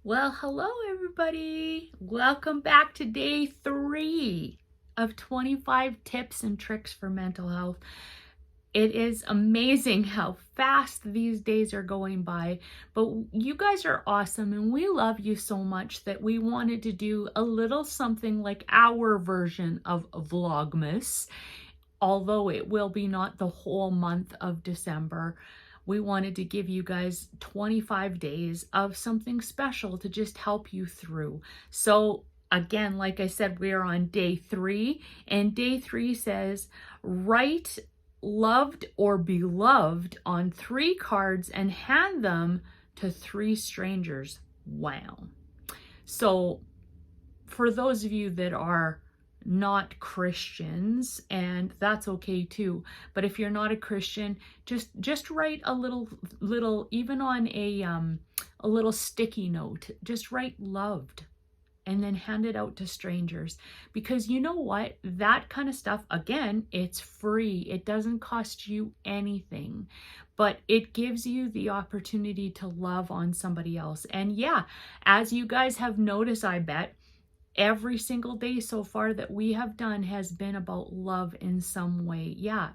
Well, hello everybody. Welcome back to day 3 of 25 tips and tricks for mental health. It is amazing how fast these days are going by, but you guys are awesome and we love you so much that we wanted to do a little something like our version of Vlogmas, although it will be not the whole month of December. We wanted to give you guys 25 days of something special to just help you through. So again, like I said, we are on day 3, and day 3 says, write loved or beloved on 3 cards and hand them to 3 strangers. Wow. So for those of you that are not Christians, and that's okay too, but if you're not a Christian, just write a little even on a little sticky note, just write loved and then hand it out to strangers. Because you know what, that kind of stuff, again, it's free, it doesn't cost you anything, but it gives you the opportunity to love on somebody else. And yeah, as you guys have noticed, I bet every single day so far that we have done has been about love in some way. Yeah,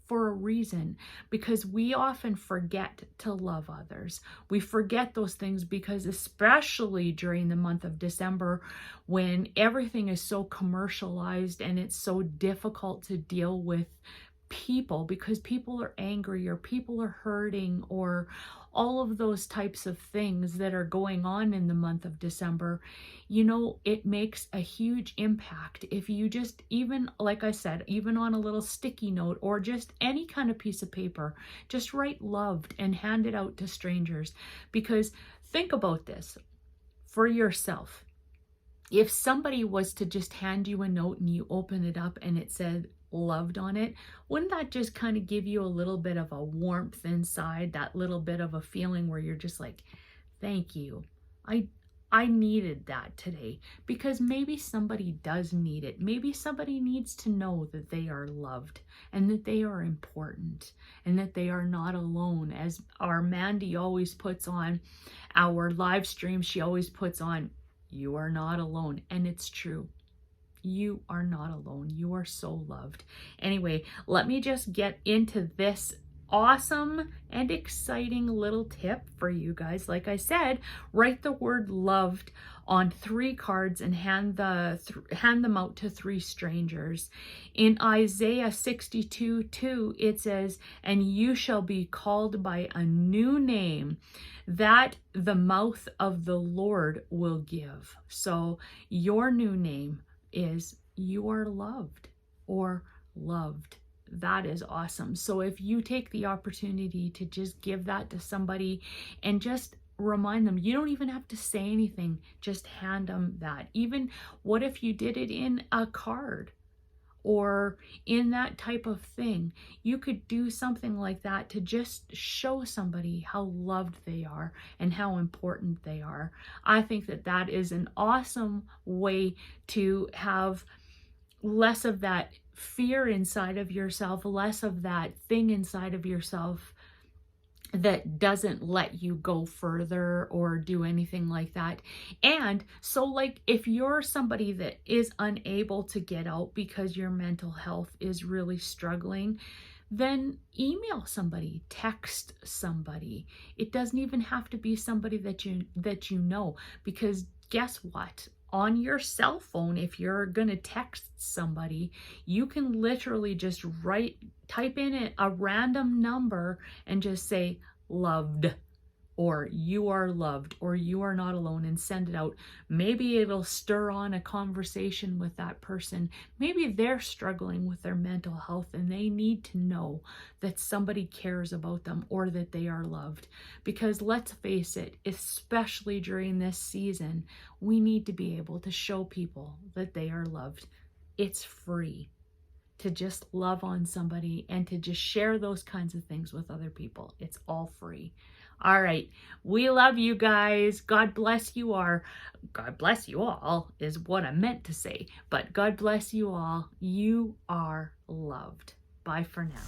for a reason, because we often forget to love others. We forget those things because, especially during the month of December, when everything is so commercialized and it's so difficult to deal with people because people are angry or people are hurting or all of those types of things that are going on in the month of December, you know, it makes a huge impact if you just, even like I said, even on a little sticky note or just any kind of piece of paper, just write loved and hand it out to strangers. Because think about this for yourself. If somebody was to just hand you a note and you open it up and it said loved on it, wouldn't that just kind of give you a little bit of a warmth inside, that little bit of a feeling where you're just like, thank you, I needed that today? Because maybe somebody does need it. Maybe somebody needs to know that they are loved and that they are important and that they are not alone. As our Mandy always puts on our live stream, she always puts on, you are not alone. And it's true. You are not alone. You are so loved. Anyway, let me just get into this awesome and exciting little tip for you guys. Like I said, write the word loved on 3 cards and hand them out to 3 strangers. In Isaiah 62:2, it says, and you shall be called by a new name that the mouth of the Lord will give. So your new name is you are loved or loved. That is awesome. So if you take the opportunity to just give that to somebody and just remind them, you don't even have to say anything, just hand them that. Even what if you did it in a card or in that type of thing? You could do something like that to just show somebody how loved they are and how important they are. I think that that is an awesome way to have less of that fear inside of yourself, less of that thing inside of yourself that doesn't let you go further or do anything like that. And so, like, if you're somebody that is unable to get out because your mental health is really struggling, then email somebody, text somebody. It doesn't even have to be somebody that you know, because guess what? On your cell phone, if you're gonna text somebody, you can literally just type in a random number and just say loved, or you are loved, or you are not alone, and send it out. Maybe it'll stir on a conversation with that person. Maybe they're struggling with their mental health and they need to know that somebody cares about them or that they are loved. Because let's face it, especially during this season, we need to be able to show people that they are loved. It's free to just love on somebody and to just share those kinds of things with other people. It's all free. All right. We love you guys. God bless you all. God bless you all is what I meant to say. But God bless you all. You are loved. Bye for now.